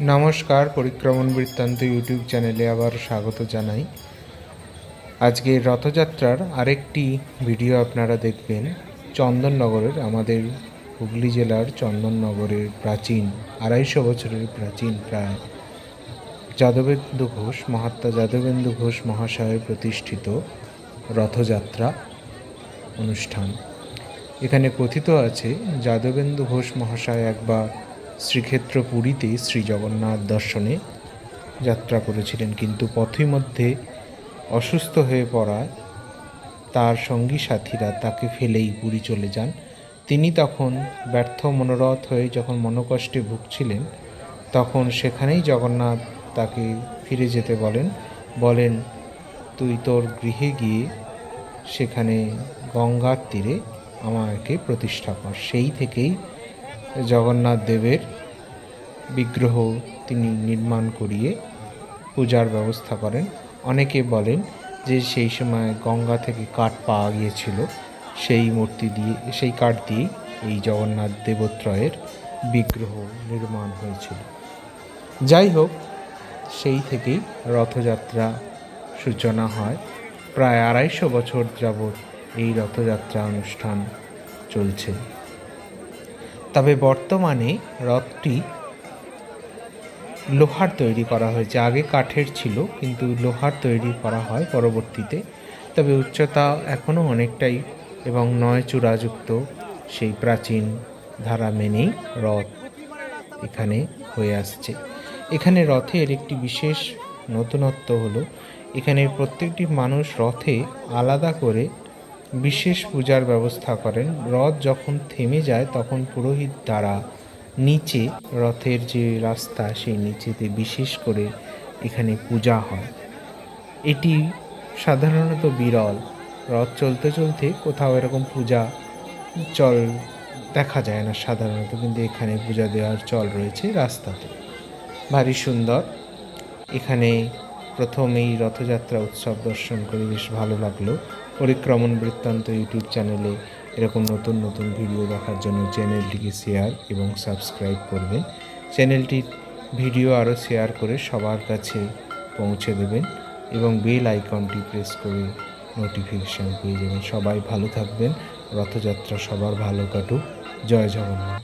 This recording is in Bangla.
নমস্কার, পরিক্রমণ বৃত্তান্ত ইউটিউব চ্যানেলে আবার স্বাগত জানাই। আজকে রথযাত্রার আরেকটি ভিডিও আপনারা দেখবেন। চন্দননগরের, আমাদের হুগলি জেলার চন্দননগরের প্রাচীন 250 বছরের প্রাচীন প্রায় যাদবেন্দু ঘোষ, মহাত্মা যাদবেন্দু ঘোষ মহাশয়ের প্রতিষ্ঠিত রথযাত্রা অনুষ্ঠান। এখানে কথিত আছে যাদবেন্দু ঘোষ মহাশয় একবার শ্রীক্ষেত্র পুরীতে শ্রী জগন্নাথ দর্শনে যাত্রা করেছিলেন, কিন্তু পথিমধ্যে অসুস্থ হয়ে পড়ায় তার সঙ্গী সাথীরা তাকে ফেলেই পুরী চলে যান। তিনি তখন ব্যর্থ মনোরথ হয়ে যখন মনোকষ্টে ভুগছিলেন, তখন সেখানেই জগন্নাথ তাকে ফিরে যেতে বলেন তুই তোর গৃহে গিয়ে সেখানে গঙ্গার তীরে আমাকে প্রতিষ্ঠা কর। সেই থেকেই জগন্নাথ দেবের বিগ্রহ তিনি নির্মাণ করিয়ে পূজার ব্যবস্থা করেন। অনেকে বলেন যে সেই সময় গঙ্গা থেকে কাঠ পাওয়া গিয়েছিল, সেই মূর্তি দিয়ে, সেই কাঠ দিয়েই এই জগন্নাথ দেবত্রয়ের বিগ্রহ নির্মাণ হয়েছিল। যাই হোক, সেই থেকেই রথযাত্রা সূচনা হয়। প্রায় 250 বছর যাবৎ এই রথযাত্রা অনুষ্ঠান চলছে। তবে বর্তমানে রথটি লোহার তৈরি করা হয়েছে। আগে কাঠের ছিল, কিন্তু লোহার তৈরি করা হয় পরবর্তীতে। তবে উচ্চতা এখনও অনেকটাই এবং 9 চূড়াযুক্ত সেই প্রাচীন ধারা মেনেই রথ এখানে হয়ে আসছে। এখানে রথের একটি বিশেষ নতুনত্ব হলো, এখানে প্রত্যেকটি মানুষ রথে আলাদা করে বিশেষ পূজার ব্যবস্থা করেন। রথ যখন থেমে যায় তখন পুরোহিত দ্বারা নিচে, রথের যে রাস্তা সেই নিচেতে বিশেষ করে এখানে পূজা হয়। এটি সাধারণত বিরল। রথ চলতে চলতে কোথাও এরকম পূজা চল দেখা যায় না সাধারণত, কিন্তু এখানে পূজা দেওয়ার চল রয়েছে রাস্তাতে। ভারী সুন্দর। এখানে প্রথমেই রথযাত্রা উৎসব দর্শন করে বেশ ভালো লাগলো। পরিক্রমণ বৃত্তান্ত ইউটিউব চ্যানেলে এরকম নতুন নতুন ভিডিও দেখার জন্য চ্যানেলটিকে শেয়ার এবং সাবস্ক্রাইব করবেন। চ্যানেলটির ভিডিও আরও শেয়ার করে সবার কাছে পৌঁছে দেবেন এবং বেল আইকনটি প্রেস করে নোটিফিকেশান পেয়ে যাবেন। সবাই ভালো থাকবেন। রথযাত্রা সবার ভালো কাটুক। জয় জগন্নাথ।